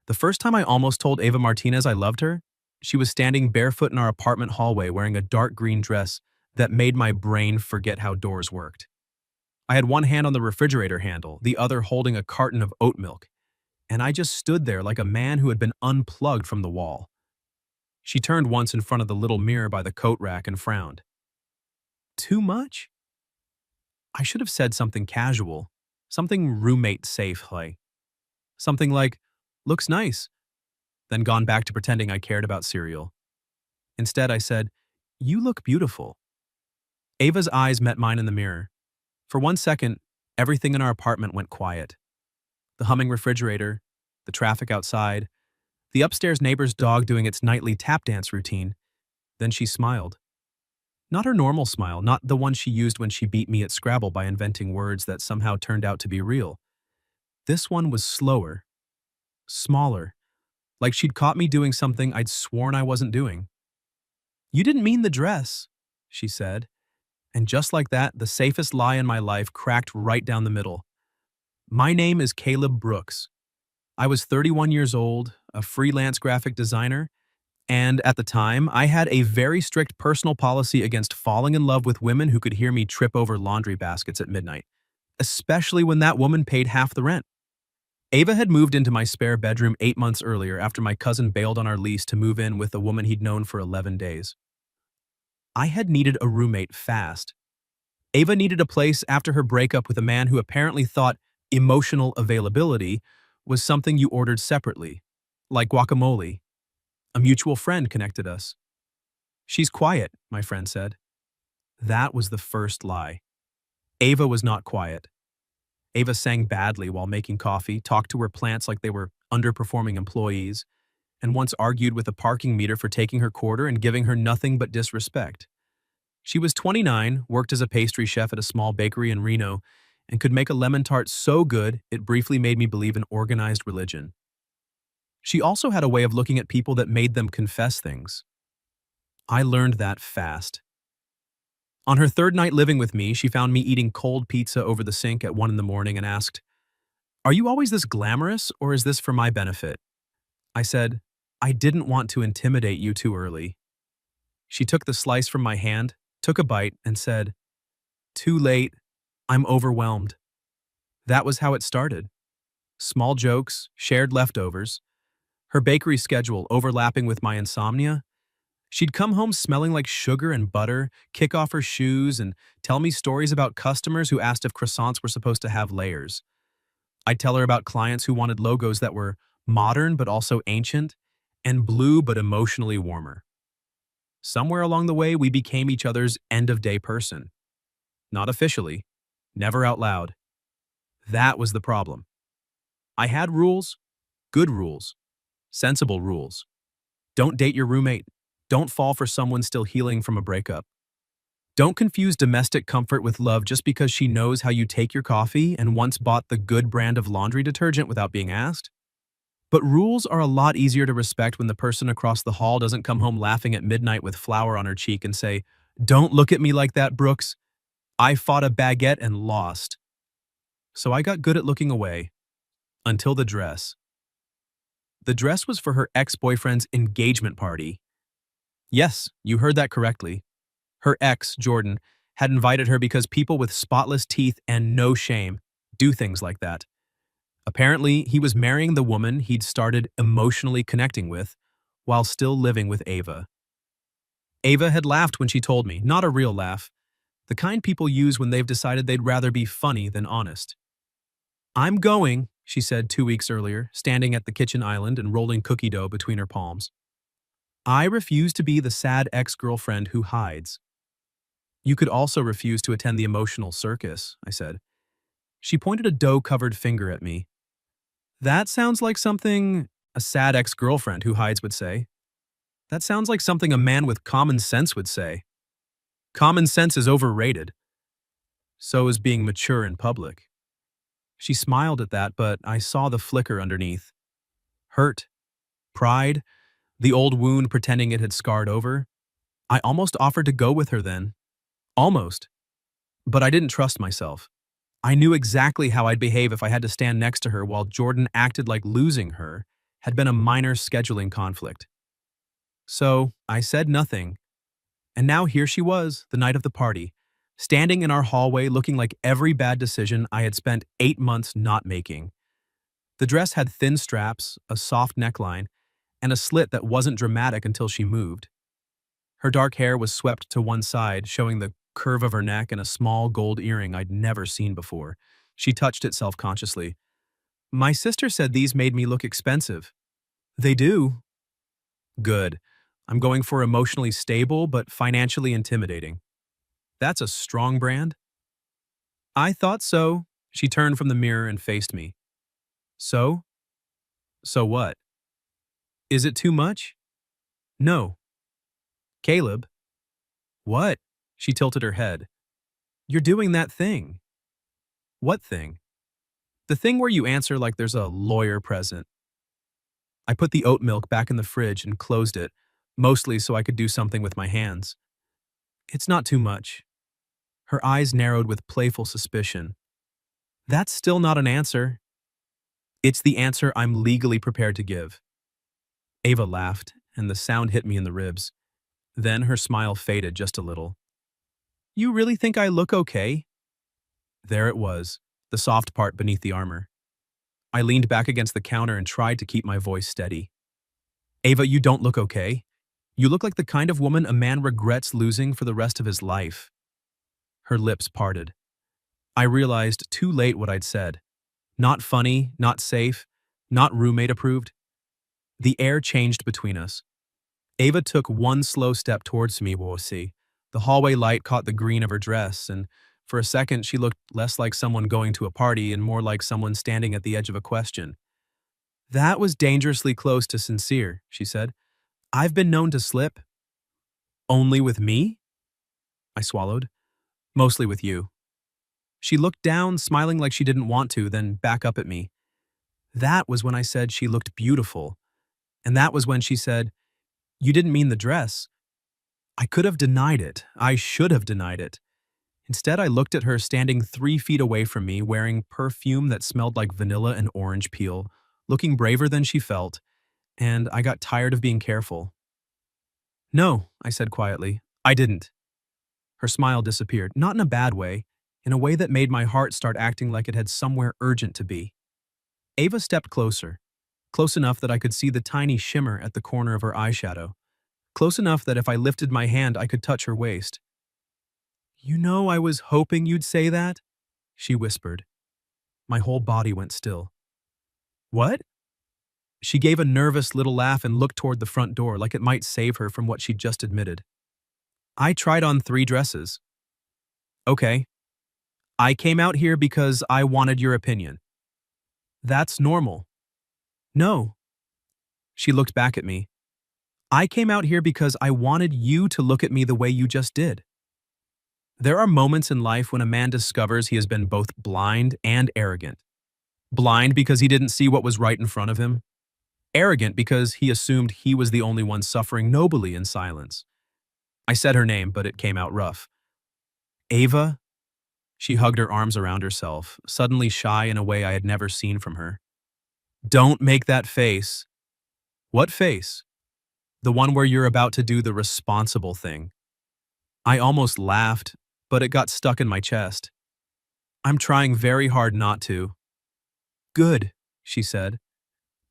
The first time I almost told Ava Martinez I loved her, she was standing barefoot in our apartment hallway wearing a dark green dress that made my brain forget how doors worked. I had one hand on the refrigerator handle, the other holding a carton of oat milk, and I just stood there like a man who had been unplugged from the wall. She turned once in front of the little mirror by the coat rack and frowned. Too much? I should have said something casual, something roommate safe, like something like, looks nice, then gone back to pretending I cared about cereal. Instead, I said, you look beautiful. Ava's eyes met mine in the mirror. For 1 second, everything in our apartment went quiet. The humming refrigerator, the traffic outside, the upstairs neighbor's dog doing its nightly tap dance routine. Then she smiled. Not her normal smile, not the one she used when she beat me at Scrabble by inventing words that somehow turned out to be real. This one was slower, smaller, like she'd caught me doing something I'd sworn I wasn't doing. You didn't mean the dress, she said. And just like that, the safest lie in my life cracked right down the middle. My name is Caleb Brooks. I was 31 years old, a freelance graphic designer, and at the time, I had a very strict personal policy against falling in love with women who could hear me trip over laundry baskets at midnight, especially when that woman paid half the rent. Ava had moved into my spare bedroom 8 months earlier after my cousin bailed on our lease to move in with a woman he'd known for 11 days. I had needed a roommate fast. Ava needed a place after her breakup with a man who apparently thought emotional availability was something you ordered separately, like guacamole. A mutual friend connected us. She's quiet, my friend said. That was the first lie. Ava was not quiet. Ava sang badly while making coffee, talked to her plants like they were underperforming employees, and once argued with a parking meter for taking her quarter and giving her nothing but disrespect. She was 29, worked as a pastry chef at a small bakery in Reno, and could make a lemon tart so good it briefly made me believe in organized religion. She also had a way of looking at people that made them confess things. I learned that fast. On her third night living with me, she found me eating cold pizza over the sink at 1 in the morning and asked, "Are you always this glamorous, or is this for my benefit?" I said, "I didn't want to intimidate you too early." She took the slice from my hand, took a bite, and said, "Too late. I'm overwhelmed." That was how it started. Small jokes, shared leftovers, her bakery schedule overlapping with my insomnia. She'd come home smelling like sugar and butter, kick off her shoes, and tell me stories about customers who asked if croissants were supposed to have layers. I'd tell her about clients who wanted logos that were modern but also ancient, and blue but emotionally warmer. Somewhere along the way, we became each other's end-of-day person. Not officially, never out loud. That was the problem. I had rules, good rules, sensible rules. Don't date your roommate. Don't fall for someone still healing from a breakup. Don't confuse domestic comfort with love just because she knows how you take your coffee and once bought the good brand of laundry detergent without being asked. But rules are a lot easier to respect when the person across the hall doesn't come home laughing at midnight with flour on her cheek and say, "Don't look at me like that, Brooks. I fought a baguette and lost." So I got good at looking away. Until the dress. The dress was for her ex-boyfriend's engagement party. Yes, you heard that correctly. Her ex, Jordan, had invited her because people with spotless teeth and no shame do things like that. Apparently, he was marrying the woman he'd started emotionally connecting with while still living with Ava. Ava had laughed when she told me, not a real laugh, the kind people use when they've decided they'd rather be funny than honest. "I'm going," she said 2 weeks earlier, standing at the kitchen island and rolling cookie dough between her palms. "I refuse to be the sad ex-girlfriend who hides." "You could also refuse to attend the emotional circus," I said. She pointed a dough-covered finger at me. "That sounds like something a sad ex-girlfriend who hides would say. That sounds like something a man with common sense would say. Common sense is overrated. So is being mature in public." She smiled at that, but I saw the flicker underneath. Hurt, pride, the old wound pretending it had scarred over. I almost offered to go with her then. Almost. But I didn't trust myself. I knew exactly how I'd behave if I had to stand next to her while Jordan acted like losing her had been a minor scheduling conflict. So I said nothing, and now here she was, the night of the party, standing in our hallway looking like every bad decision I had spent 8 months not making. The dress had thin straps, a soft neckline, and a slit that wasn't dramatic until she moved. Her dark hair was swept to one side, showing the curve of her neck and a small gold earring I'd never seen before. She touched it self-consciously. My sister said these made me look expensive. They do. Good. I'm going for emotionally stable but financially intimidating. That's a strong brand? I thought so. She turned from the mirror and faced me. So? So what? Is it too much? No. Caleb? What? She tilted her head. You're doing that thing. What thing? The thing where you answer like there's a lawyer present. I put the oat milk back in the fridge and closed it, mostly so I could do something with my hands. It's not too much. Her eyes narrowed with playful suspicion. That's still not an answer. It's the answer I'm legally prepared to give. Ava laughed, and the sound hit me in the ribs. Then her smile faded just a little. You really think I look okay? There it was, the soft part beneath the armor. I leaned back against the counter and tried to keep my voice steady. Ava, you don't look okay. You look like the kind of woman a man regrets losing for the rest of his life. Her lips parted. I realized too late what I'd said. Not funny, not safe, not roommate approved. The air changed between us. Ava took one slow step towards me, we'll see. The hallway light caught the green of her dress, and for a second she looked less like someone going to a party and more like someone standing at the edge of a question. That was dangerously close to sincere, she said. I've been known to slip. Only with me? I swallowed. Mostly with you. She looked down, smiling like she didn't want to, then back up at me. That was when I said she looked beautiful. And that was when she said, You didn't mean the dress. I could have denied it. I should have denied it. Instead, I looked at her standing 3 feet away from me, wearing perfume that smelled like vanilla and orange peel, looking braver than she felt, and I got tired of being careful. No, I said quietly. I didn't. Her smile disappeared, not in a bad way, in a way that made my heart start acting like it had somewhere urgent to be. Ava stepped closer, close enough that I could see the tiny shimmer at the corner of her eyeshadow, close enough that if I lifted my hand I could touch her waist. You know, I was hoping you'd say that, she whispered. My whole body went still. What? She gave a nervous little laugh and looked toward the front door like it might save her from what she'd just admitted. I tried on 3 dresses. Okay. I came out here because I wanted your opinion. That's normal. No. She looked back at me. I came out here because I wanted you to look at me the way you just did. There are moments in life when a man discovers he has been both blind and arrogant. Blind because he didn't see what was right in front of him. Arrogant because he assumed he was the only one suffering nobly in silence. I said her name, but it came out rough. Ava? She hugged her arms around herself, suddenly shy in a way I had never seen from her. Don't make that face. What face? The one where you're about to do the responsible thing. I almost laughed, but it got stuck in my chest. I'm trying very hard not to. Good, she said,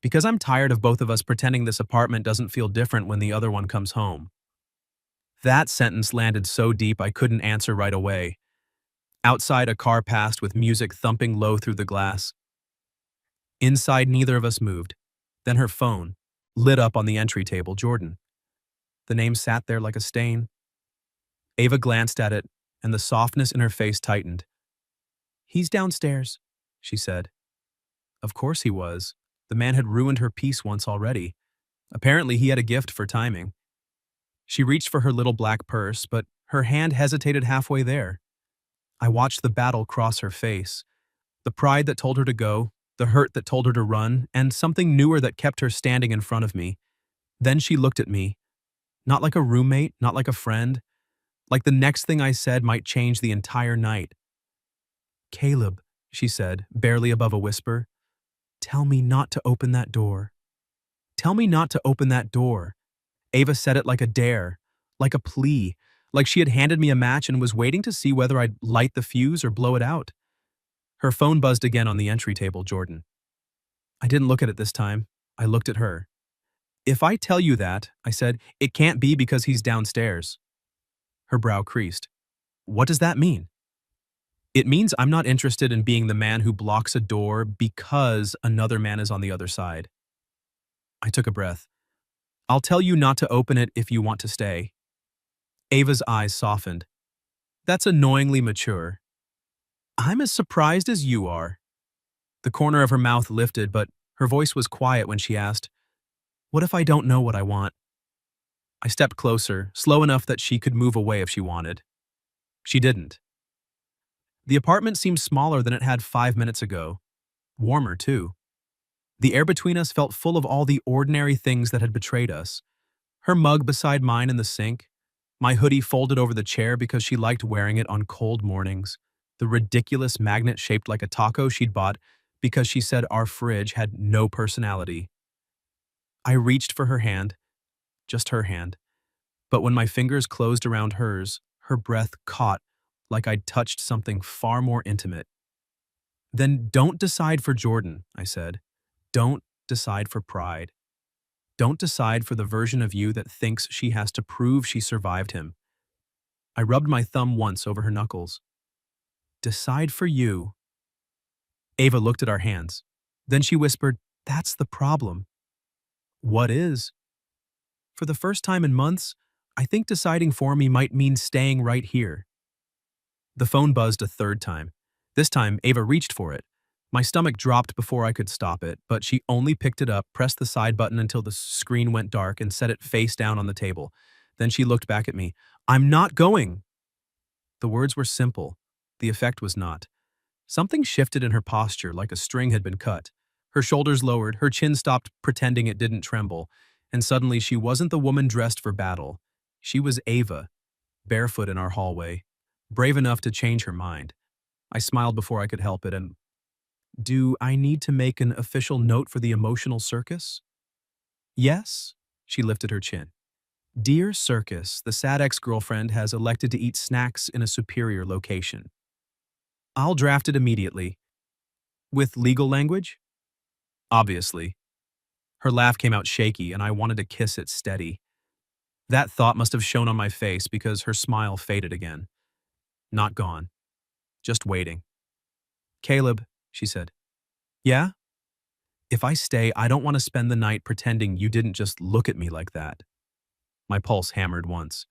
because I'm tired of both of us pretending this apartment doesn't feel different when the other one comes home. That sentence landed so deep I couldn't answer right away. Outside, a car passed with music thumping low through the glass. Inside, neither of us moved. Then her phone lit up on the entry table, Jordan. The name sat there like a stain. Ava glanced at it, and the softness in her face tightened. He's downstairs, she said. Of course he was. The man had ruined her peace once already. Apparently he had a gift for timing. She reached for her little black purse, but her hand hesitated halfway there. I watched the battle cross her face. The pride that told her to go, the hurt that told her to run, and something newer that kept her standing in front of me. Then she looked at me. Not like a roommate, not like a friend. Like the next thing I said might change the entire night. Caleb, she said, barely above a whisper, tell me not to open that door. Tell me not to open that door. Ava said it like a dare, like a plea, like she had handed me a match and was waiting to see whether I'd light the fuse or blow it out. Her phone buzzed again on the entry table, Jordan. I didn't look at it this time. I looked at her. If I tell you that, I said, it can't be because he's downstairs. Her brow creased. What does that mean? It means I'm not interested in being the man who blocks a door because another man is on the other side. I took a breath. I'll tell you not to open it if you want to stay. Ava's eyes softened. That's annoyingly mature. I'm as surprised as you are. The corner of her mouth lifted, but her voice was quiet when she asked, what if I don't know what I want? I stepped closer, slow enough that she could move away if she wanted. She didn't. The apartment seemed smaller than it had 5 minutes ago. Warmer, too. The air between us felt full of all the ordinary things that had betrayed us. Her mug beside mine in the sink, my hoodie folded over the chair because she liked wearing it on cold mornings, the ridiculous magnet shaped like a taco she'd bought because she said our fridge had no personality. I reached for her hand, just her hand, but when my fingers closed around hers, her breath caught like I'd touched something far more intimate. Then don't decide for Jordan, I said. Don't decide for pride. Don't decide for the version of you that thinks she has to prove she survived him. I rubbed my thumb once over her knuckles. Decide for you. Ava looked at our hands. Then she whispered, that's the problem. What is? For the first time in months, I think deciding for me might mean staying right here. The phone buzzed a third time. This time, Ava reached for it. My stomach dropped before I could stop it, but she only picked it up, pressed the side button until the screen went dark, and set it face down on the table. Then she looked back at me. I'm not going! The words were simple. The effect was not. Something shifted in her posture like a string had been cut. Her shoulders lowered, her chin stopped pretending it didn't tremble, and suddenly she wasn't the woman dressed for battle. She was Ava, barefoot in our hallway, brave enough to change her mind. I smiled before I could help it, and do I need to make an official note for the emotional circus? Yes, she lifted her chin. Dear Circus, the sad ex-girlfriend has elected to eat snacks in a superior location. I'll draft it immediately. With legal language? Obviously. Her laugh came out shaky, and I wanted to kiss it steady. That thought must have shown on my face because her smile faded again. Not gone. Just waiting. Caleb, she said. Yeah? If I stay, I don't want to spend the night pretending you didn't just look at me like that. My pulse hammered once.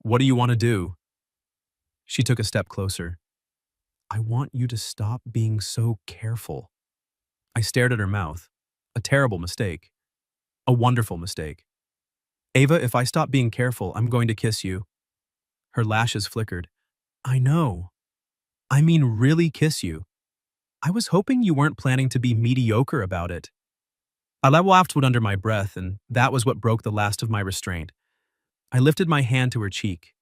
What do you want to do? She took a step closer. I want you to stop being so careful. I stared at her mouth. A terrible mistake. A wonderful mistake. Ava, if I stop being careful, I'm going to kiss you. Her lashes flickered. I know. I mean really kiss you. I was hoping you weren't planning to be mediocre about it. I laughed under my breath, and that was what broke the last of my restraint. I lifted my hand to her cheek.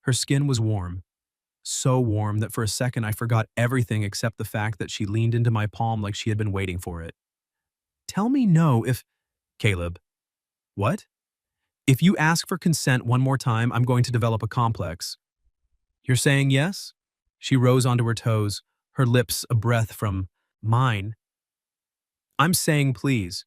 Her skin was warm. So warm that for a second I forgot everything except the fact that she leaned into my palm like she had been waiting for it. Tell me no if… Caleb. What? If you ask for consent one more time, I'm going to develop a complex. You're saying yes? She rose onto her toes, her lips a breath from mine. I'm saying please.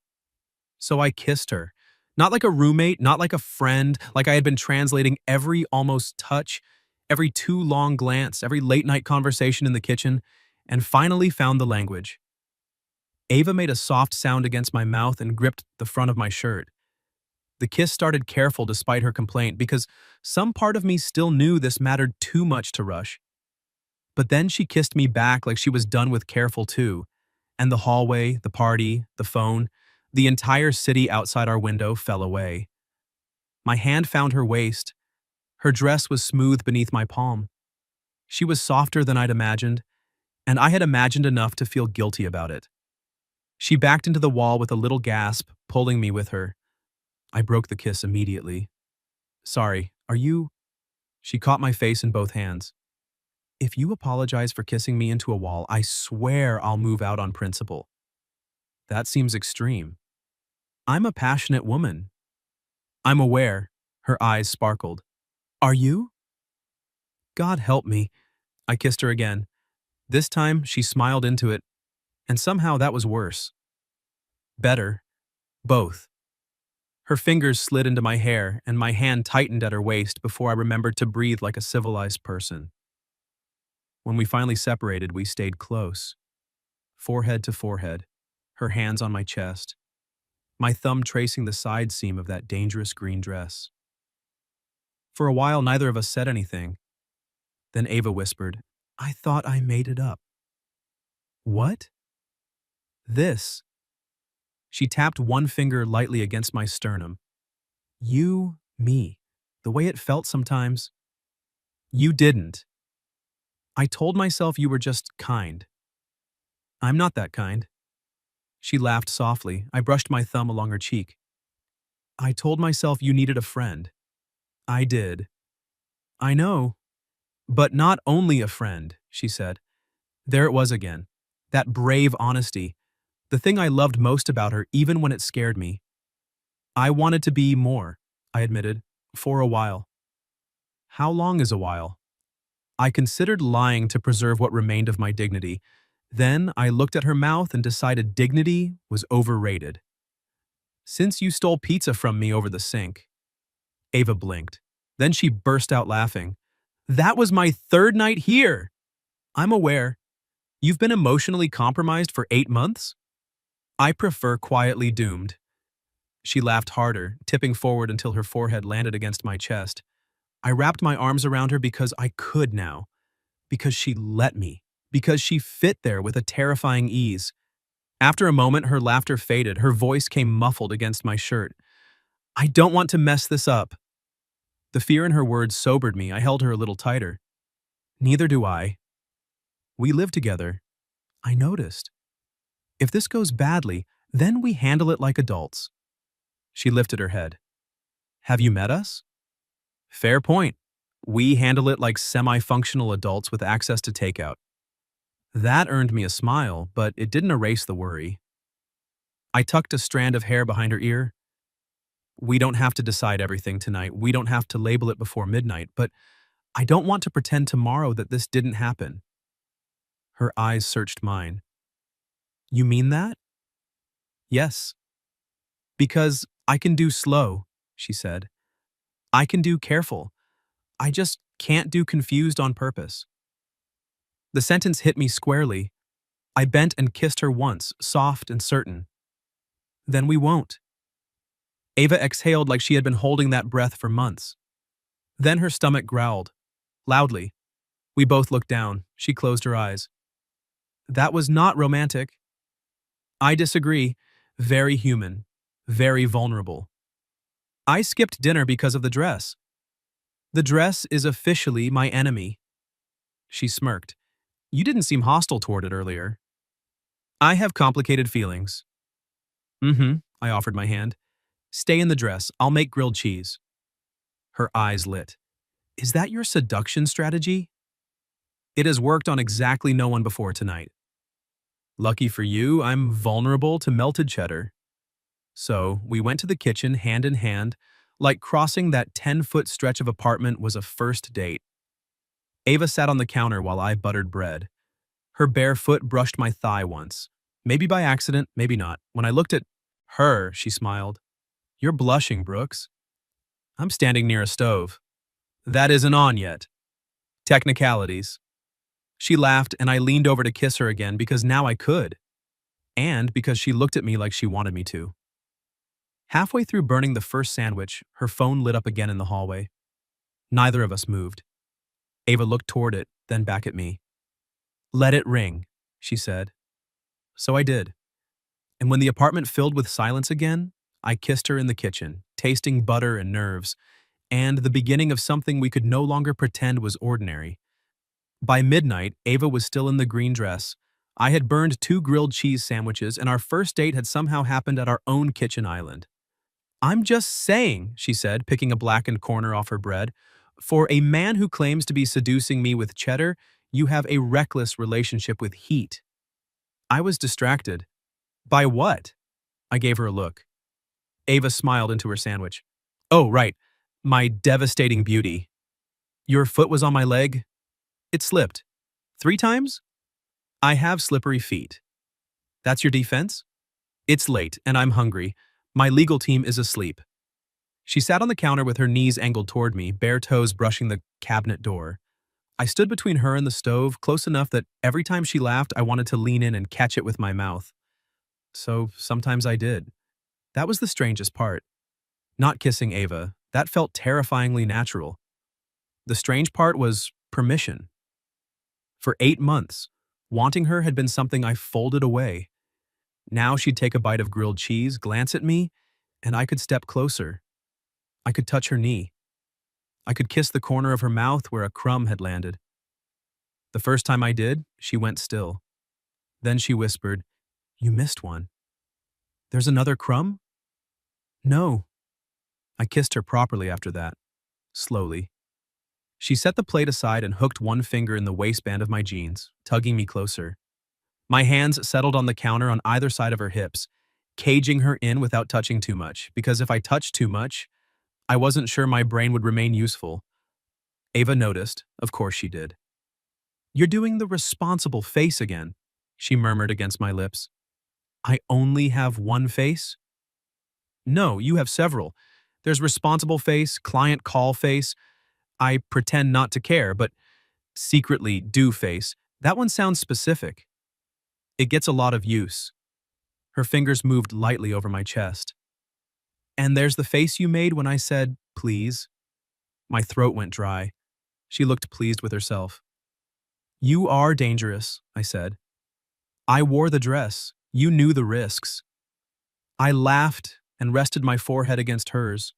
So I kissed her. Not like a roommate, not like a friend, like I had been translating every almost touch, every too long glance, every late-night conversation in the kitchen, and finally found the language. Ava made a soft sound against my mouth and gripped the front of my shirt. The kiss started careful despite her complaint because some part of me still knew this mattered too much to rush. But then she kissed me back like she was done with careful too, and the hallway, the party, the phone, the entire city outside our window fell away. My hand found her waist. Her dress was smooth beneath my palm. She was softer than I'd imagined, and I had imagined enough to feel guilty about it. She backed into the wall with a little gasp, pulling me with her. I broke the kiss immediately. Sorry, are you… She caught my face in both hands. If you apologize for kissing me into a wall, I swear I'll move out on principle. That seems extreme. I'm a passionate woman. I'm aware. Her eyes sparkled. Are you? God help me. I kissed her again. This time, she smiled into it, and somehow that was worse. Better. Both. Her fingers slid into my hair, and my hand tightened at her waist before I remembered to breathe like a civilized person. When we finally separated, we stayed close, forehead to forehead, her hands on my chest, my thumb tracing the side seam of that dangerous green dress. For a while, neither of us said anything. Then Ava whispered, I thought I made it up. What? This. She tapped one finger lightly against my sternum. You, me. The way it felt sometimes. You didn't. I told myself you were just kind. I'm not that kind. She laughed softly. I brushed my thumb along her cheek. I told myself you needed a friend. I did. I know. But not only a friend, she said. There it was again. That brave honesty. The thing I loved most about her, even when it scared me. I wanted to be more, I admitted, for a while. How long is a while? I considered lying to preserve what remained of my dignity. Then I looked at her mouth and decided dignity was overrated. Since you stole pizza from me over the sink. Ava blinked. Then she burst out laughing. That was my third night here. I'm aware. You've been emotionally compromised for 8 months? I prefer quietly doomed. She laughed harder, tipping forward until her forehead landed against my chest. I wrapped my arms around her because I could now. Because she let me. Because she fit there with a terrifying ease. After a moment, her laughter faded. Her voice came muffled against my shirt. I don't want to mess this up. The fear in her words sobered me. I held her a little tighter. Neither do I. We live together. I noticed. If this goes badly, then we handle it like adults. She lifted her head. Have you met us? Fair point. We handle it like semi-functional adults with access to takeout. That earned me a smile, but it didn't erase the worry. I tucked a strand of hair behind her ear. We don't have to decide everything tonight. We don't have to label it before midnight, but I don't want to pretend tomorrow that this didn't happen. Her eyes searched mine. You mean that? Yes. Because I can do slow, she said. I can do careful. I just can't do confused on purpose. The sentence hit me squarely. I bent and kissed her once, soft and certain. Then we won't. Ava exhaled like she had been holding that breath for months. Then her stomach growled. Loudly. We both looked down. She closed her eyes. That was not romantic. I disagree. Very human. Very vulnerable. I skipped dinner because of the dress. The dress is officially my enemy. She smirked. You didn't seem hostile toward it earlier. I have complicated feelings. I offered my hand. Stay in the dress. I'll make grilled cheese. Her eyes lit. Is that your seduction strategy? It has worked on exactly no one before tonight. Lucky for you, I'm vulnerable to melted cheddar. So we went to the kitchen hand in hand, like crossing that 10-foot stretch of apartment was a first date. Ava sat on the counter while I buttered bread. Her bare foot brushed my thigh once. Maybe by accident, maybe not. When I looked at her, she smiled. You're blushing, Brooks. I'm standing near a stove. That isn't on yet. Technicalities. She laughed and I leaned over to kiss her again because now I could. And because she looked at me like she wanted me to. Halfway through burning the first sandwich, her phone lit up again in the hallway. Neither of us moved. Ava looked toward it, then back at me. Let it ring, she said. So I did. And when the apartment filled with silence again, I kissed her in the kitchen, tasting butter and nerves, and the beginning of something we could no longer pretend was ordinary. By midnight, Ava was still in the green dress. I had burned 2 grilled cheese sandwiches, and our first date had somehow happened at our own kitchen island. I'm just saying, she said, picking a blackened corner off her bread. For a man who claims to be seducing me with cheddar, you have a reckless relationship with heat. I was distracted. By what? I gave her a look. Ava smiled into her sandwich. Oh, right. My devastating beauty. Your foot was on my leg? It slipped. 3 times? I have slippery feet. That's your defense? It's late, and I'm hungry. My legal team is asleep. She sat on the counter with her knees angled toward me, bare toes brushing the cabinet door. I stood between her and the stove, close enough that every time she laughed, I wanted to lean in and catch it with my mouth. So sometimes I did. That was the strangest part. Not kissing Ava. That felt terrifyingly natural. The strange part was permission. For 8 months, wanting her had been something I folded away. Now she'd take a bite of grilled cheese, glance at me, and I could step closer. I could touch her knee. I could kiss the corner of her mouth where a crumb had landed. The first time I did, she went still. Then she whispered, "You missed one." "There's another crumb?" "No." I kissed her properly after that, slowly. She set the plate aside and hooked one finger in the waistband of my jeans, tugging me closer. My hands settled on the counter on either side of her hips, caging her in without touching too much, because if I touched too much, I wasn't sure my brain would remain useful. Ava noticed, of course she did. "You're doing the responsible face again," she murmured against my lips. "I only have one face?" "No, you have several. There's responsible face, client call face, I pretend not to care, but secretly do face. That one sounds specific. It gets a lot of use." Her fingers moved lightly over my chest. "And there's the face you made when I said, 'Please.'" My throat went dry. She looked pleased with herself. "You are dangerous," I said. "I wore the dress. You knew the risks." I laughed and rested my forehead against hers.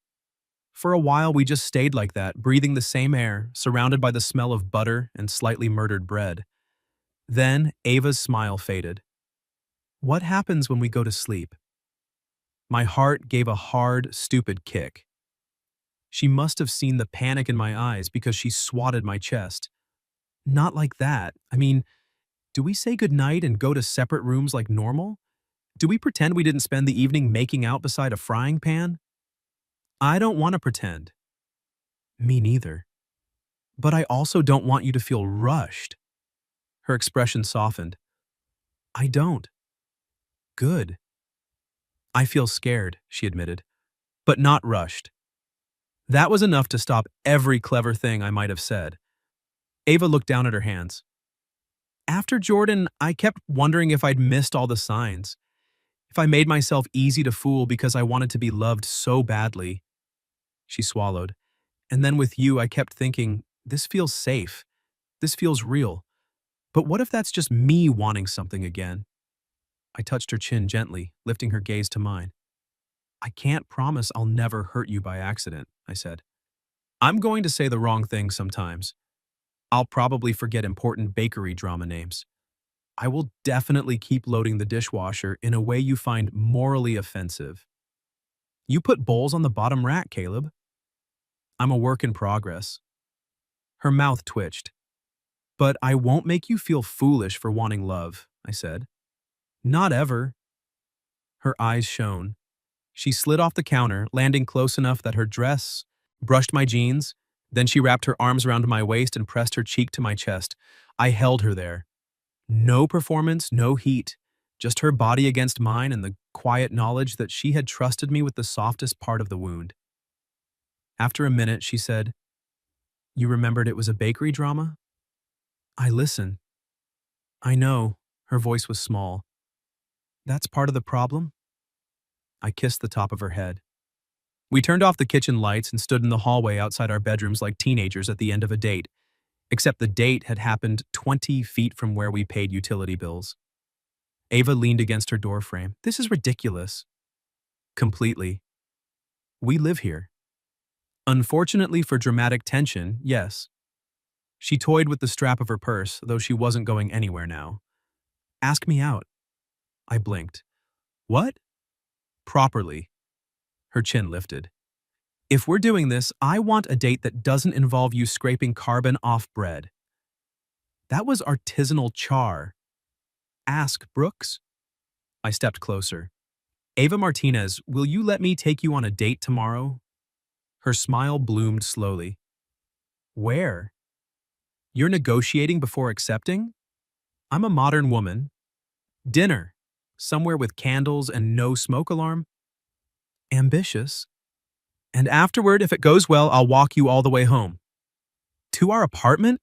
For a while, we just stayed like that, breathing the same air, surrounded by the smell of butter and slightly murdered bread. Then Ava's smile faded. "What happens when we go to sleep?" My heart gave a hard, stupid kick. She must have seen the panic in my eyes because she swatted my chest. "Not like that. I mean, do we say goodnight and go to separate rooms like normal? Do we pretend we didn't spend the evening making out beside a frying pan?" "I don't want to pretend." "Me neither. But I also don't want you to feel rushed." Her expression softened. "I don't." "Good." "I feel scared," she admitted, "but not rushed." That was enough to stop every clever thing I might have said. Ava looked down at her hands. "After Jordan, I kept wondering if I'd missed all the signs. If I made myself easy to fool because I wanted to be loved so badly." She swallowed. "And then with you, I kept thinking, this feels safe. This feels real. But what if that's just me wanting something again?" I touched her chin gently, lifting her gaze to mine. "I can't promise I'll never hurt you by accident," I said. "I'm going to say the wrong thing sometimes. I'll probably forget important bakery drama names. I will definitely keep loading the dishwasher in a way you find morally offensive. You put bowls on the bottom rack, Caleb." "I'm a work in progress." Her mouth twitched. "But I won't make you feel foolish for wanting love," I said. "Not ever." Her eyes shone. She slid off the counter, landing close enough that her dress brushed my jeans. Then she wrapped her arms around my waist and pressed her cheek to my chest. I held her there. No performance, no heat. Just her body against mine and the quiet knowledge that she had trusted me with the softest part of the wound. After a minute, she said, "You remembered it was a bakery drama?" I listened. "I know." Her voice was small. "That's part of the problem?" I kissed the top of her head. We turned off the kitchen lights and stood in the hallway outside our bedrooms like teenagers at the end of a date, except the date had happened 20 feet from where we paid utility bills. Ava leaned against her doorframe. "This is ridiculous." "Completely. We live here." "Unfortunately for dramatic tension, yes." She toyed with the strap of her purse, though she wasn't going anywhere now. "Ask me out." I blinked. "What?" "Properly." Her chin lifted. "If we're doing this, I want a date that doesn't involve you scraping carbon off bread." That was artisanal char. "Ask Brooks." I stepped closer. Ava Martinez, will you let me take you on a date tomorrow? Her smile bloomed slowly. Where? You're negotiating before accepting? I'm a modern woman. Dinner. Somewhere with candles and no smoke alarm? Ambitious. And afterward, if it goes well, I'll walk you all the way home. To our apartment?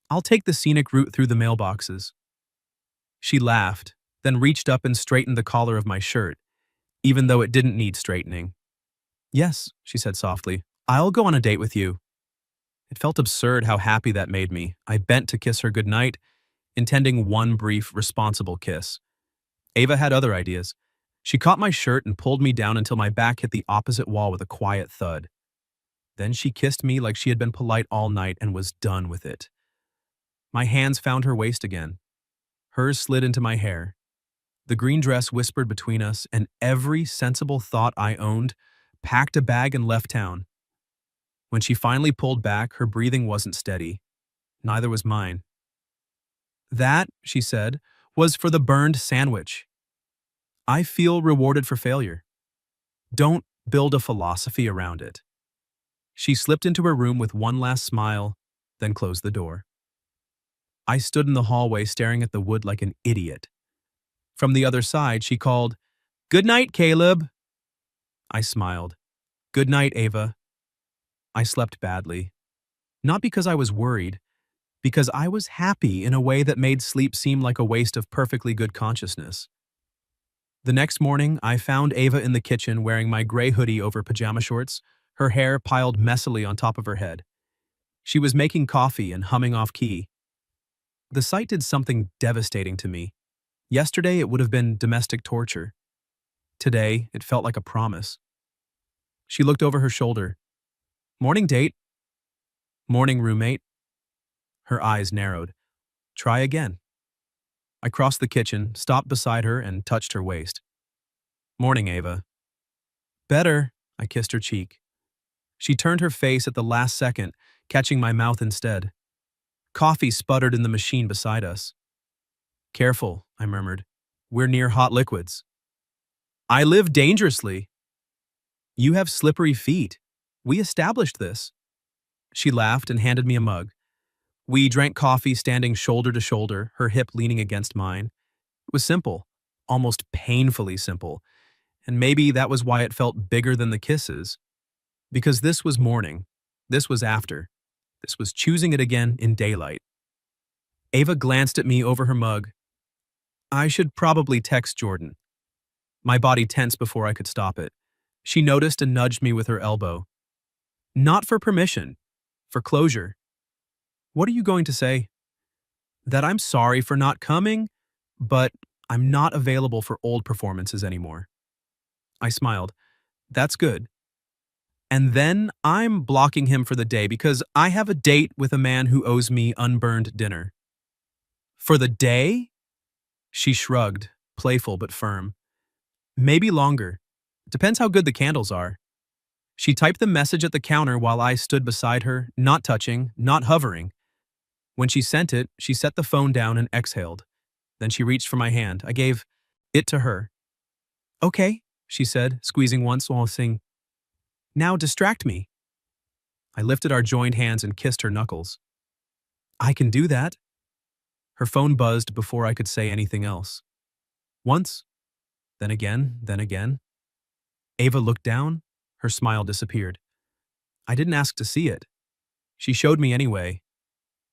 I'll take the scenic route through the mailboxes. She laughed, then reached up and straightened the collar of my shirt, even though it didn't need straightening. Yes, she said softly, I'll go on a date with you. It felt absurd how happy that made me. I bent to kiss her goodnight, intending one brief, responsible kiss. Ava had other ideas. She caught my shirt and pulled me down until my back hit the opposite wall with a quiet thud. Then she kissed me like she had been polite all night and was done with it. My hands found her waist again. Hers slid into my hair. The green dress whispered between us, and every sensible thought I owned packed a bag and left town. When she finally pulled back, her breathing wasn't steady. Neither was mine. That, she said, was for the burned sandwich. I feel rewarded for failure. Don't build a philosophy around it. She slipped into her room with one last smile, then closed the door. I stood in the hallway staring at the wood like an idiot. From the other side, she called, "Good night, Caleb." I smiled. "Good night, Ava." I slept badly. Not because I was worried, because I was happy in a way that made sleep seem like a waste of perfectly good consciousness. The next morning, I found Ava in the kitchen wearing my gray hoodie over pajama shorts, her hair piled messily on top of her head. She was making coffee and humming off key. The sight did something devastating to me. Yesterday, it would have been domestic torture. Today, it felt like a promise. She looked over her shoulder. "Morning date." "Morning roommate." Her eyes narrowed. "Try again." I crossed the kitchen, stopped beside her, and touched her waist. "Morning, Ava." "Better." I kissed her cheek. She turned her face at the last second, catching my mouth instead. Coffee sputtered in the machine beside us. "Careful," I murmured. "We're near hot liquids." "I live dangerously." "You have slippery feet. We established this." She laughed and handed me a mug. We drank coffee standing shoulder to shoulder, her hip leaning against mine. It was simple, almost painfully simple, and maybe that was why it felt bigger than the kisses. Because this was morning. This was after. This was choosing it again in daylight. Ava glanced at me over her mug. I should probably text Jordan. My body tensed before I could stop it. She noticed and nudged me with her elbow. Not for permission, for closure. "What are you going to say?" "That I'm sorry for not coming, but I'm not available for old performances anymore." I smiled. "That's good." "And then I'm blocking him for the day because I have a date with a man who owes me unburned dinner." "For the day?" She shrugged, playful but firm. "Maybe longer. Depends how good the candles are." She typed the message at the counter while I stood beside her, not touching, not hovering. When she sent it, she set the phone down and exhaled. Then she reached for my hand. I gave it to her. "Okay," she said, squeezing once while saying, "Now distract me." I lifted our joined hands and kissed her knuckles. "I can do that." Her phone buzzed before I could say anything else. Once, then again, then again. Ava looked down. Her smile disappeared. I didn't ask to see it. She showed me anyway.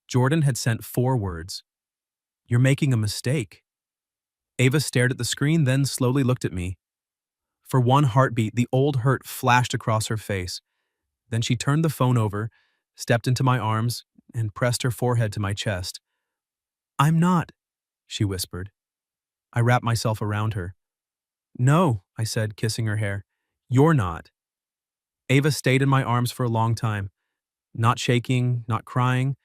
Jordan had sent 4 words. "You're making a mistake." Ava stared at the screen, then slowly looked at me. For one heartbeat, the old hurt flashed across her face. Then she turned the phone over, stepped into my arms, and pressed her forehead to my chest. "I'm not," she whispered. I wrapped myself around her. "No," I said, kissing her hair. "You're not." Ava stayed in my arms for a long time, not shaking, not crying,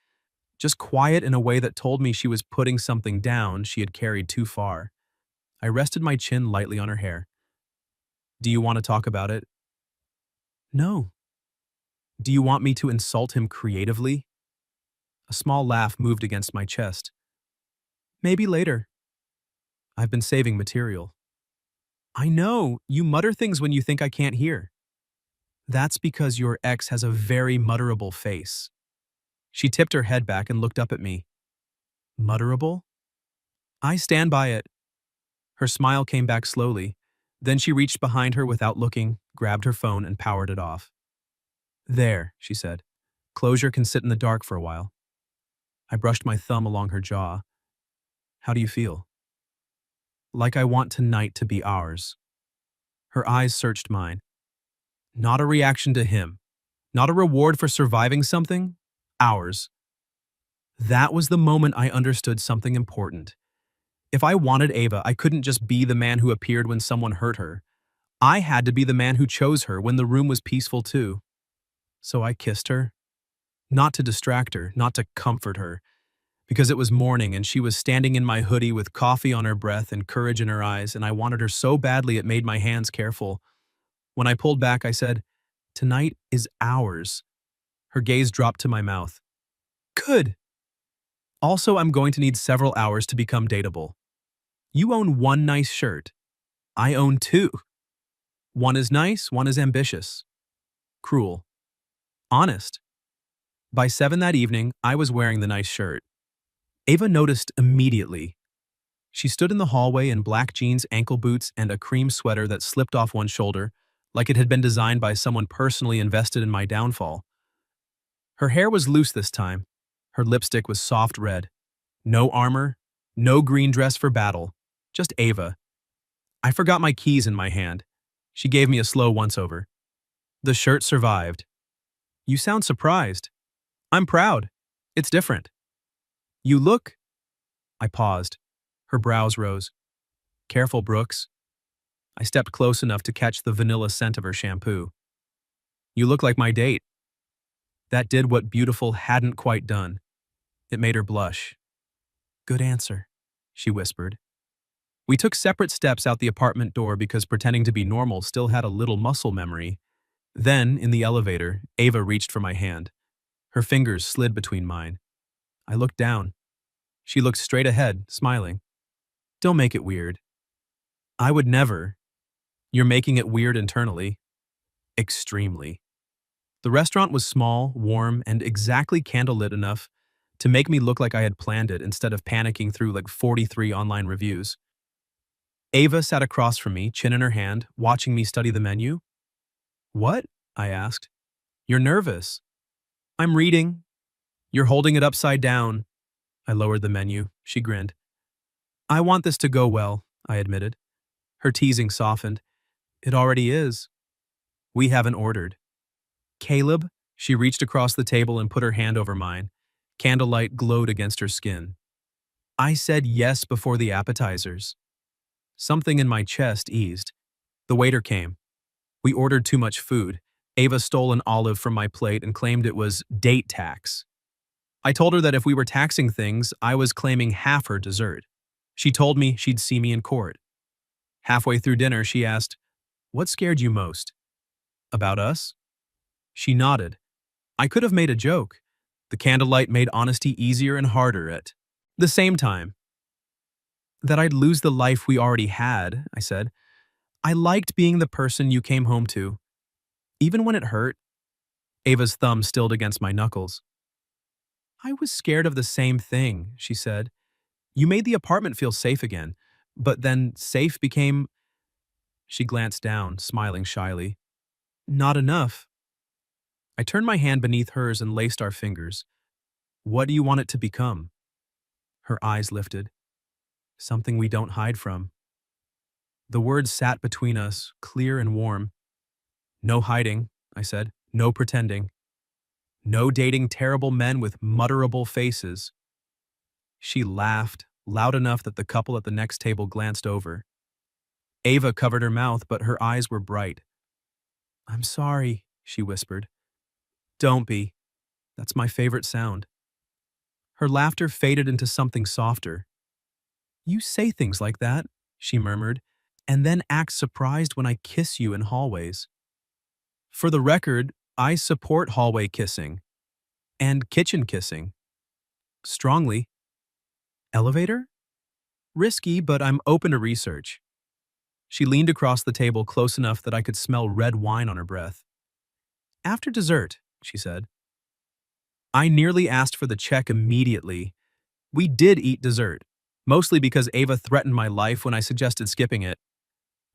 just quiet in a way that told me she was putting something down she had carried too far. I rested my chin lightly on her hair. "Do you want to talk about it?" "No." "Do you want me to insult him creatively?" A small laugh moved against my chest. "Maybe later. I've been saving material." I know, you mutter things when you think I can't hear. That's because your ex has a very mutterable face. She tipped her head back and looked up at me. Mutterable? I stand by it. Her smile came back slowly. Then she reached behind her without looking, grabbed her phone, and powered it off. There, she said. Closure can sit in the dark for a while. I brushed my thumb along her jaw. How do you feel? Like I want tonight to be ours. Her eyes searched mine. Not a reaction to him. Not a reward for surviving something. Ours. That was the moment I understood something important. If I wanted Ava, I couldn't just be the man who appeared when someone hurt her. I had to be the man who chose her when the room was peaceful too. So I kissed her. Not to distract her, not to comfort her, because it was morning and she was standing in my hoodie with coffee on her breath and courage in her eyes, and I wanted her so badly it made my hands careful. When I pulled back, I said, "Tonight is ours." Her gaze dropped to my mouth. Good. Also, I'm going to need several hours to become dateable. You own one nice shirt. I own two. One is nice, one is ambitious. Cruel. Honest. By 7 that evening, I was wearing the nice shirt. Ava noticed immediately. She stood in the hallway in black jeans, ankle boots, and a cream sweater that slipped off one shoulder, like it had been designed by someone personally invested in my downfall. Her hair was loose this time. Her lipstick was soft red. No armor, no green dress for battle. Just Ava. I forgot my keys in my hand. She gave me a slow once-over. The shirt survived. You sound surprised. I'm proud. It's different. You look... I paused. Her brows rose. Careful, Brooks. I stepped close enough to catch the vanilla scent of her shampoo. You look like my date. That did what beautiful hadn't quite done. It made her blush. Good answer, she whispered. We took separate steps out the apartment door because pretending to be normal still had a little muscle memory. Then, in the elevator, Ava reached for my hand. Her fingers slid between mine. I looked down. She looked straight ahead, smiling. Don't make it weird. I would never. You're making it weird internally. Extremely. The restaurant was small, warm, and exactly candlelit enough to make me look like I had planned it instead of panicking through like 43 online reviews. Ava sat across from me, chin in her hand, watching me study the menu. What? I asked. You're nervous. I'm reading. You're holding it upside down. I lowered the menu. She grinned. I want this to go well, I admitted. Her teasing softened. It already is. We haven't ordered. Caleb? She reached across the table and put her hand over mine. Candlelight glowed against her skin. I said yes before the appetizers. Something in my chest eased. The waiter came. We ordered too much food. Ava stole an olive from my plate and claimed it was date tax. I told her that if we were taxing things, I was claiming half her dessert. She told me she'd see me in court. Halfway through dinner, she asked, "What scared you most?" About us? She nodded. I could have made a joke. The candlelight made honesty easier and harder at the same time. That I'd lose the life we already had, I said. I liked being the person you came home to. Even when it hurt. Ava's thumb stilled against my knuckles. I was scared of the same thing, she said. You made the apartment feel safe again, but then safe became... She glanced down, smiling shyly. Not enough. I turned my hand beneath hers and laced our fingers. What do you want it to become? Her eyes lifted. Something we don't hide from. The words sat between us, clear and warm. No hiding, I said. No pretending. No dating terrible men with mutterable faces. She laughed, loud enough that the couple at the next table glanced over. Ava covered her mouth, but her eyes were bright. I'm sorry, she whispered. Don't be. That's my favorite sound. Her laughter faded into something softer. You say things like that, she murmured, and then act surprised when I kiss you in hallways. For the record, I support hallway kissing. And kitchen kissing. Strongly. Elevator? Risky, but I'm open to research. She leaned across the table close enough that I could smell red wine on her breath. After dessert, she said. I nearly asked for the check immediately. We did eat dessert, mostly because Ava threatened my life when I suggested skipping it.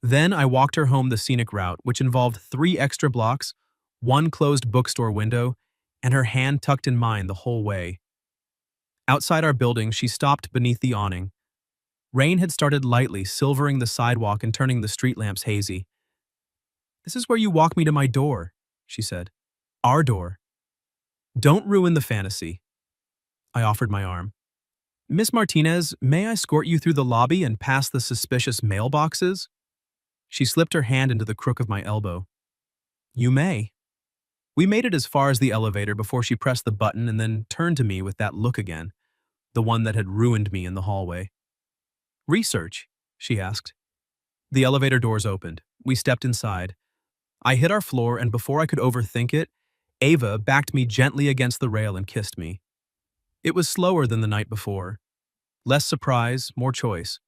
Then I walked her home the scenic route, which involved 3 extra blocks, one closed bookstore window, and her hand tucked in mine the whole way. Outside our building, she stopped beneath the awning. Rain had started lightly, silvering the sidewalk and turning the street lamps hazy. This is where you walk me to my door, she said. Our door. Don't ruin the fantasy. I offered my arm. Miss Martinez, may I escort you through the lobby and past the suspicious mailboxes? She slipped her hand into the crook of my elbow. You may. We made it as far as the elevator before she pressed the button and then turned to me with that look again, the one that had ruined me in the hallway. Research? She asked. The elevator doors opened. We stepped inside. I hit our floor, and before I could overthink it, Ava backed me gently against the rail and kissed me. It was slower than the night before. Less surprise, more choice.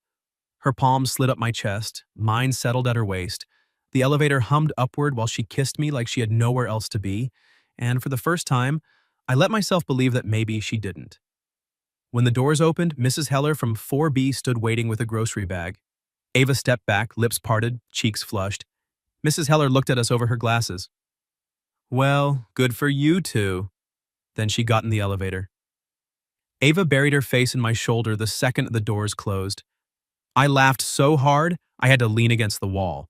Her palms slid up my chest, mine settled at her waist. The elevator hummed upward while she kissed me like she had nowhere else to be, and for the first time, I let myself believe that maybe she didn't. When the doors opened, Mrs. Heller from 4B stood waiting with a grocery bag. Ava stepped back, lips parted, cheeks flushed. Mrs. Heller looked at us over her glasses. Well, good for you two. Then she got in the elevator. Ava buried her face in my shoulder the second the doors closed. I laughed so hard, I had to lean against the wall.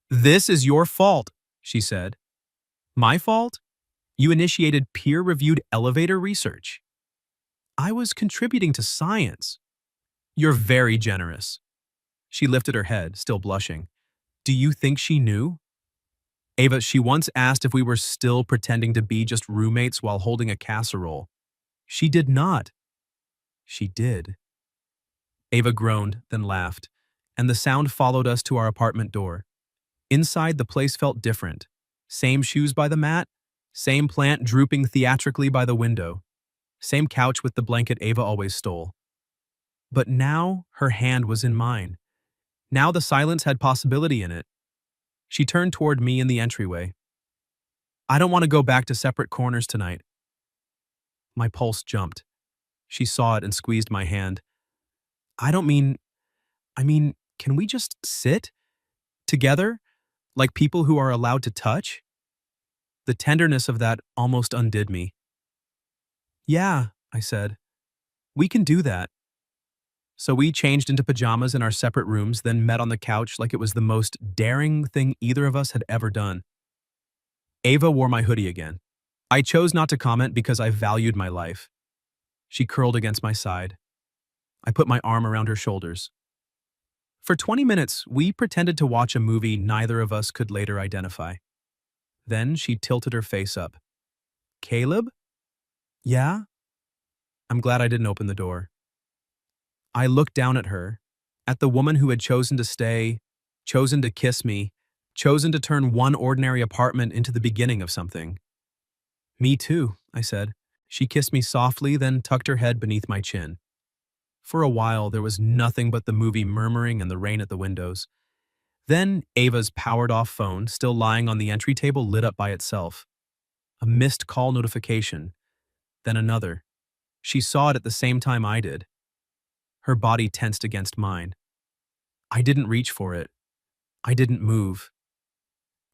This is your fault, she said. My fault? You initiated peer-reviewed elevator research. I was contributing to science. You're very generous. She lifted her head, still blushing. Do you think she knew? Ava, she once asked if we were still pretending to be just roommates while holding a casserole. She did not. She did. Ava groaned, then laughed, and the sound followed us to our apartment door. Inside, the place felt different. Same shoes by the mat, same plant drooping theatrically by the window, same couch with the blanket Ava always stole. But now her hand was in mine. Now the silence had possibility in it. She turned toward me in the entryway. I don't want to go back to separate corners tonight. My pulse jumped. She saw it and squeezed my hand. I mean, can we just sit? Together? Like people who are allowed to touch? The tenderness of that almost undid me. Yeah, I said. We can do that. So we changed into pajamas in our separate rooms, then met on the couch like it was the most daring thing either of us had ever done. Ava wore my hoodie again. I chose not to comment because I valued my life. She curled against my side. I put my arm around her shoulders. For 20 minutes, we pretended to watch a movie neither of us could later identify. Then she tilted her face up. Caleb? Yeah? I'm glad I didn't open the door. I looked down at her, at the woman who had chosen to stay, chosen to kiss me, chosen to turn one ordinary apartment into the beginning of something. Me too, I said. She kissed me softly, then tucked her head beneath my chin. For a while, there was nothing but the movie murmuring and the rain at the windows. Then Ava's powered-off phone, still lying on the entry table, lit up by itself. A missed call notification. Then another. She saw it at the same time I did. Her body tensed against mine. I didn't reach for it. I didn't move.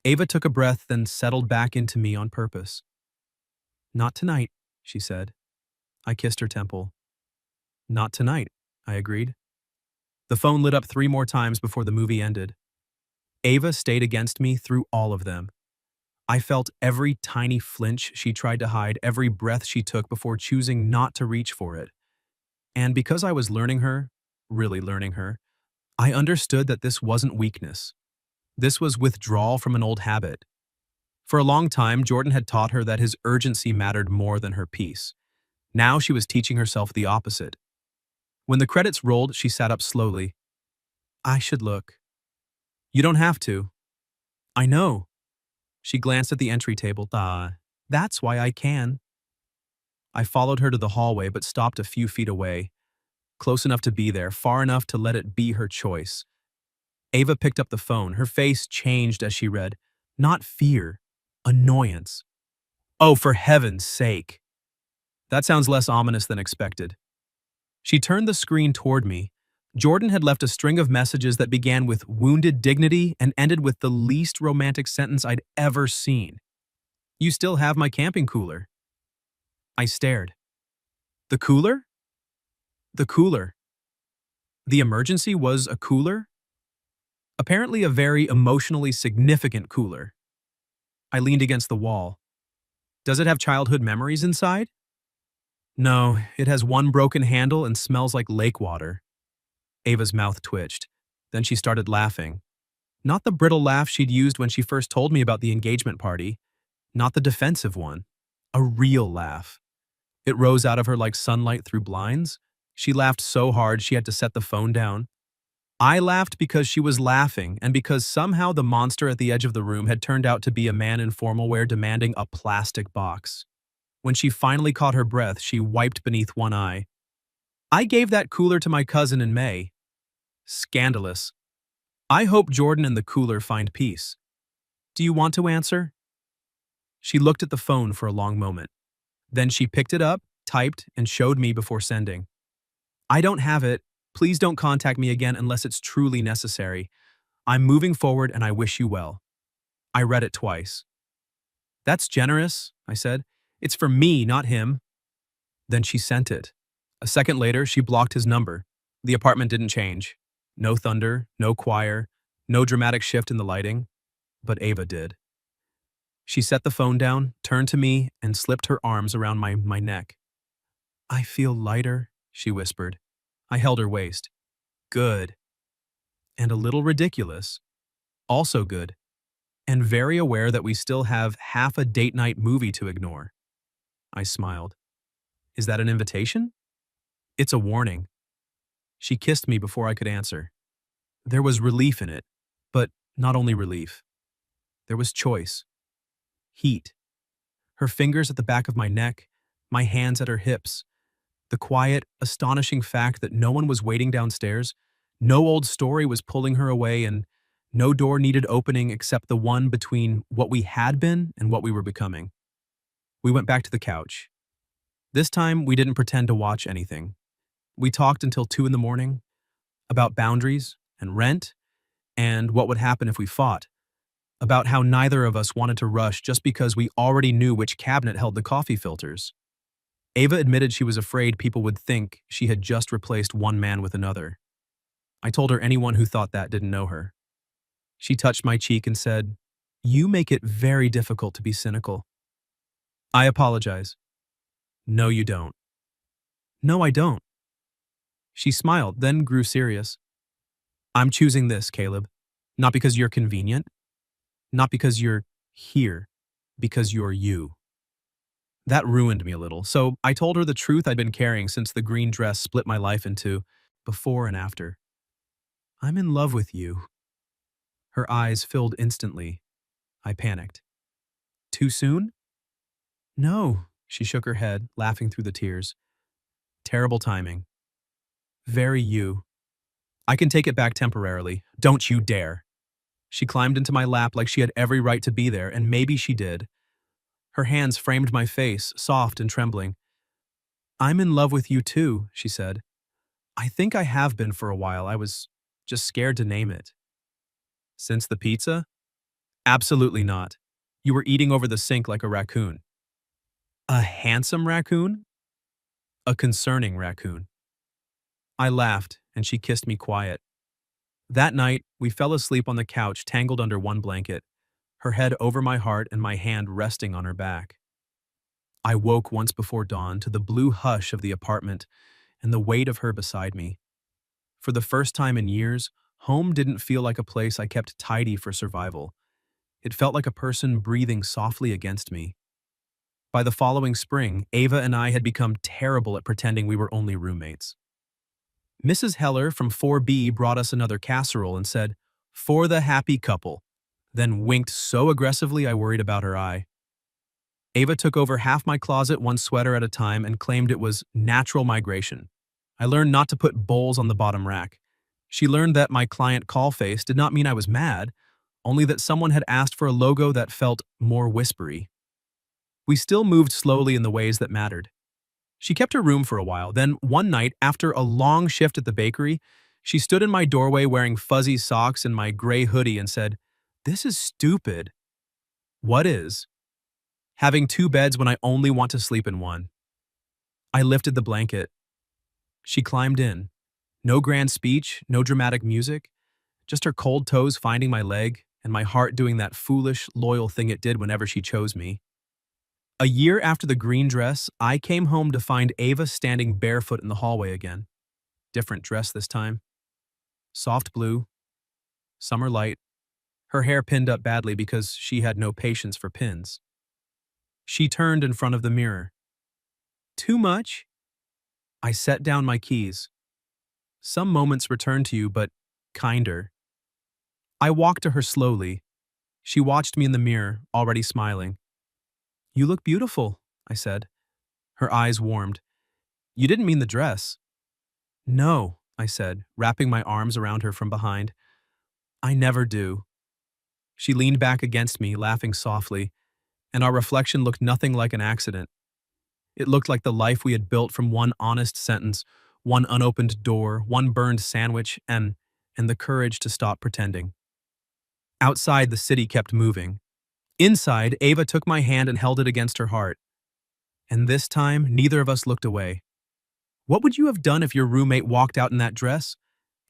Ava took a breath, then settled back into me on purpose. Not tonight, she said. I kissed her temple. Not tonight, I agreed. The phone lit up 3 more times before the movie ended. Ava stayed against me through all of them. I felt every tiny flinch she tried to hide, every breath she took before choosing not to reach for it. And because I was learning her, really learning her, I understood that this wasn't weakness. This was withdrawal from an old habit. For a long time, Jordan had taught her that his urgency mattered more than her peace. Now she was teaching herself the opposite. When the credits rolled, she sat up slowly. I should look. You don't have to. I know. She glanced at the entry table. That's why I can. I followed her to the hallway but stopped a few feet away, close enough to be there, far enough to let it be her choice. Ava picked up the phone. Her face changed as she read, not fear, annoyance. Oh, for heaven's sake. That sounds less ominous than expected. She turned the screen toward me. Jordan had left a string of messages that began with wounded dignity and ended with the least romantic sentence I'd ever seen. You still have my camping cooler. I stared. The cooler? The cooler. The emergency was a cooler? Apparently a very emotionally significant cooler. I leaned against the wall. Does it have childhood memories inside? No, it has one broken handle and smells like lake water. Ava's mouth twitched. Then she started laughing. Not the brittle laugh she'd used when she first told me about the engagement party. Not the defensive one. A real laugh. It rose out of her like sunlight through blinds. She laughed so hard she had to set the phone down. I laughed because she was laughing and because somehow the monster at the edge of the room had turned out to be a man in formal wear demanding a plastic box. When she finally caught her breath, she wiped beneath one eye. I gave that cooler to my cousin in May. Scandalous. I hope Jordan and the cooler find peace. Do you want to answer? She looked at the phone for a long moment. Then she picked it up, typed, and showed me before sending. I don't have it. Please don't contact me again unless it's truly necessary. I'm moving forward and I wish you well. I read it twice. That's generous, I said. It's for me, not him. Then she sent it. A second later, she blocked his number. The apartment didn't change. No thunder, no choir, no dramatic shift in the lighting. But Ava did. She set the phone down, turned to me, and slipped her arms around my neck. I feel lighter, she whispered. I held her waist. Good. And a little ridiculous. Also good. And very aware that we still have half a date night movie to ignore. I smiled. Is that an invitation? It's a warning. She kissed me before I could answer. There was relief in it, but not only relief. There was choice. Heat. Her fingers at the back of my neck, my hands at her hips. The quiet, astonishing fact that no one was waiting downstairs, no old story was pulling her away, and no door needed opening except the one between what we had been and what we were becoming. We went back to the couch. This time, we didn't pretend to watch anything. We talked until 2 in the morning, about boundaries and rent, and what would happen if we fought, about how neither of us wanted to rush just because we already knew which cabinet held the coffee filters. Ava admitted she was afraid people would think she had just replaced one man with another. I told her anyone who thought that didn't know her. She touched my cheek and said, "You make it very difficult to be cynical." I apologize. No, you don't. No, I don't. She smiled, then grew serious. I'm choosing this, Caleb. Not because you're convenient. Not because you're here. Because you're you. That ruined me a little, so I told her the truth I'd been carrying since the green dress split my life into before and after. I'm in love with you. Her eyes filled instantly. I panicked. Too soon? No, she shook her head, laughing through the tears. Terrible timing. Very you. I can take it back temporarily. Don't you dare. She climbed into my lap like she had every right to be there, and maybe she did. Her hands framed my face, soft and trembling. I'm in love with you too, she said. I think I have been for a while. I was just scared to name it. Since the pizza? Absolutely not. You were eating over the sink like a raccoon. A handsome raccoon? A concerning raccoon. I laughed, and she kissed me quiet. That night, we fell asleep on the couch tangled under one blanket, her head over my heart and my hand resting on her back. I woke once before dawn to the blue hush of the apartment and the weight of her beside me. For the first time in years, home didn't feel like a place I kept tidy for survival. It felt like a person breathing softly against me. By the following spring, Ava and I had become terrible at pretending we were only roommates. Mrs. Heller from 4B brought us another casserole and said, "For the happy couple," then winked so aggressively I worried about her eye. Ava took over half my closet one sweater at a time and claimed it was natural migration. I learned not to put bowls on the bottom rack. She learned that my client call face did not mean I was mad, only that someone had asked for a logo that felt more whispery. We still moved slowly in the ways that mattered. She kept her room for a while, then one night, after a long shift at the bakery, she stood in my doorway wearing fuzzy socks and my gray hoodie and said, "This is stupid." "What is?" "Having two beds when I only want to sleep in one." I lifted the blanket. She climbed in. No grand speech, no dramatic music, just her cold toes finding my leg and my heart doing that foolish, loyal thing it did whenever she chose me. A year after the green dress, I came home to find Ava standing barefoot in the hallway again. Different dress this time. Soft blue, summer light, her hair pinned up badly because she had no patience for pins. She turned in front of the mirror. "Too much?" I set down my keys. "Some moments return to you, but kinder." I walked to her slowly. She watched me in the mirror, already smiling. "You look beautiful," I said. Her eyes warmed. "You didn't mean the dress." "No," I said, wrapping my arms around her from behind. "I never do." She leaned back against me, laughing softly, and our reflection looked nothing like an accident. It looked like the life we had built from one honest sentence, one unopened door, one burned sandwich, and the courage to stop pretending. Outside, the city kept moving. Inside, Ava took my hand and held it against her heart. And this time, neither of us looked away. What would you have done if your roommate walked out in that dress,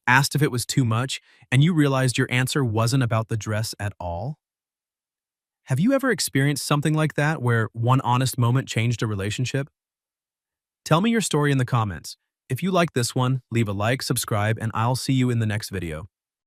asked if it was too much, and you realized your answer wasn't about the dress at all? Have you ever experienced something like that where one honest moment changed a relationship? Tell me your story in the comments. If you like this one, leave a like, subscribe, and I'll see you in the next video.